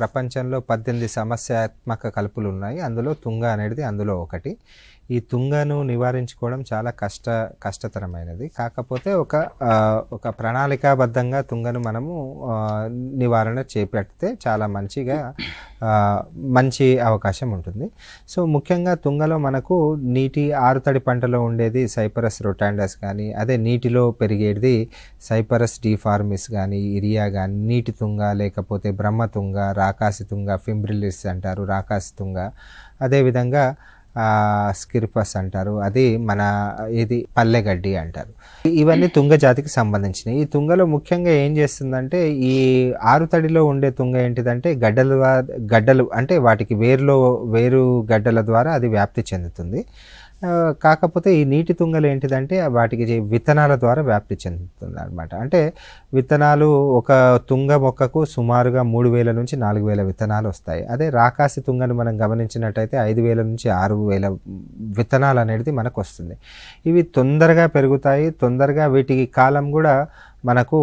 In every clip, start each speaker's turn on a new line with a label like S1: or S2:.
S1: ప్రపంచంలో 18 సమస్యాత్మక కలుపులు ఉన్నాయి. అందులో తుంగ అనేది అందులో ఒకటి. ఈ తుంగను నివారించుకోవడం చాలా కష్టతరమైనది. కాకపోతే ఒక ప్రణాళికాబద్ధంగా తుంగను మనము నివారణ చేపడితే చాలా మంచి అవకాశం ఉంటుంది. సో ముఖ్యంగా తుంగలో మనకు నీటి ఆరుతడి పంటలో ఉండేది సైపరస్ రొటాండస్ కానీ, అదే నీటిలో పెరిగేది సైపరస్ డిఫార్మిస్ కానీ, ఇరియా కానీ, నీటి తుంగ, లేకపోతే బ్రహ్మతుంగ, రాకాసి తుంగ, ఫింబ్రిలిస్ అంటారు, రాకాసి తుంగ, అదేవిధంగా స్కిర్పస్ అంటారు, అది ఇది పల్లెగడ్డి అంటారు. ఇవన్నీ తుంగ జాతికి సంబంధించినవి. ఈ తుంగలో ముఖ్యంగా ఏం చేస్తుందంటే, ఈ ఆరుతడిలో ఉండే తుంగ ఏంటిదంటే గడ్డలు అంటే వాటికి వేరు గడ్డల ద్వారా అది వ్యాప్తి చెందుతుంది. కాకపోతే ఈ నీటి తుంగలు ఏంటిదంటే వాటికి విత్తనాల ద్వారా వ్యాప్తి చెందుతుంది అనమాట. అంటే విత్తనాలు ఒక తుంగ మొక్కకు సుమారుగా 3000 నుంచి 4000 విత్తనాలు వస్తాయి. అదే రాకాసి తుంగను మనం గమనించినట్టయితే 5000 నుంచి 6000 విత్తనాలు అనేది మనకు వస్తుంది. ఇవి తొందరగా పెరుగుతాయి. తొందరగా వీటికి కాలం కూడా మనకు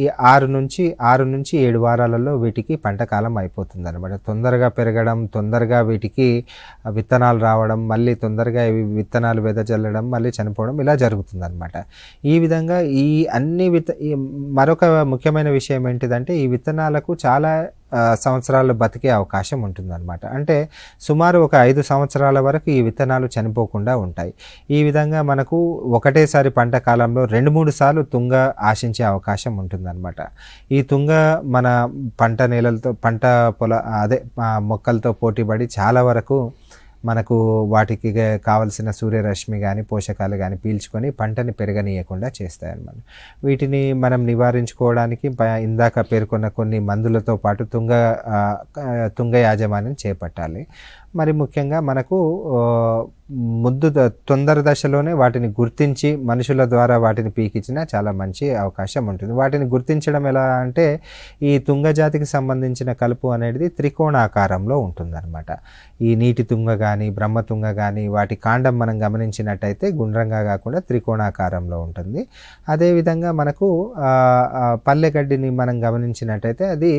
S1: ఈ 6 నుంచి 7 వారాలలో వీటికి పంట కాలం అయిపోతుంది అనమాట. తొందరగా పెరగడం, తొందరగా వీటికి విత్తనాలు రావడం, మళ్ళీ తొందరగా ఇవి విత్తనాలు వెదజల్లడం, మళ్ళీ చనిపోవడం, ఇలా జరుగుతుంది అనమాట. ఈ విధంగా ఈ అన్ని మరొక ముఖ్యమైన విషయం ఏంటిదంటే, ఈ విత్తనాలకు చాలా సంవత్సరాలు బతికే అవకాశం ఉంటుందన్నమాట. అంటే సుమారు ఒక 5 సంవత్సరాల వరకు ఈ విత్తనాలు చనిపోకుండా ఉంటాయి. ఈ విధంగా మనకు ఒకటేసారి పంట కాలంలో 2-3 సార్లు తుంగ ఆశించే అవకాశం ఉంటుందన్నమాట. ఈ తుంగ మన మొక్కలతో పోటీపడి చాలా వరకు మనకు వాటికి కావలసిన సూర్యరశ్మి కానీ, పోషకాలు కానీ పీల్చుకొని పంటని పెరగనీయకుండా చేస్తాయన్నమాట. వీటిని మనం నివారించుకోవడానికి ఇందాక పేర్కొన్న కొన్ని మందులతో పాటు తుంగ యాజమాన్యం చేపట్టాలి. మరి ముఖ్యంగా మనకు తొందర దశలోనే వాటిని గుర్తించి మనుషుల ద్వారా వాటిని పీకించినా చాలా మంచి అవకాశం ఉంటుంది. వాటిని గుర్తించడం ఎలా అంటే, ఈ తుంగ జాతికి సంబంధించిన కలుపు అనేది త్రికోణాకారంలో ఉంటుందన్నమాట. ఈ నీటి తుంగ కానీ, బ్రహ్మతుంగ కానీ, వాటి కాండం మనం గమనించినట్టయితే గుండ్రంగా కాకుండా త్రికోణాకారంలో ఉంటుంది. అదేవిధంగా మనకు పల్లెగడ్డిని మనం గమనించినట్టయితే అది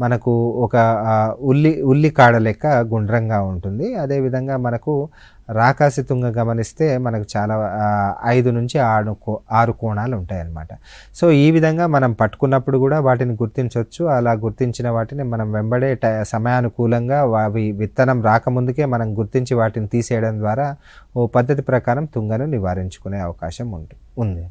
S1: మనకు ఒక ఉల్లి కాడ లెక్క గుండ్రంగా ఉంటుంది. అదేవిధంగా మనకు రాకాసి తుంగ గమనిస్తే మనకు చాలా 5 నుంచి 6 కోణాలు ఉంటాయన్నమాట. సో ఈ విధంగా మనం పట్టుకున్నప్పుడు కూడా వాటిని గుర్తించవచ్చు. అలా గుర్తించిన వాటిని మనం వెంబడే సమయానుకూలంగా అవి విత్తనం రాకముందుకే మనం గుర్తించి వాటిని తీసేయడం ద్వారా ఓ పద్ధతి ప్రకారం తుంగను నివారించుకునే అవకాశం ఉంది.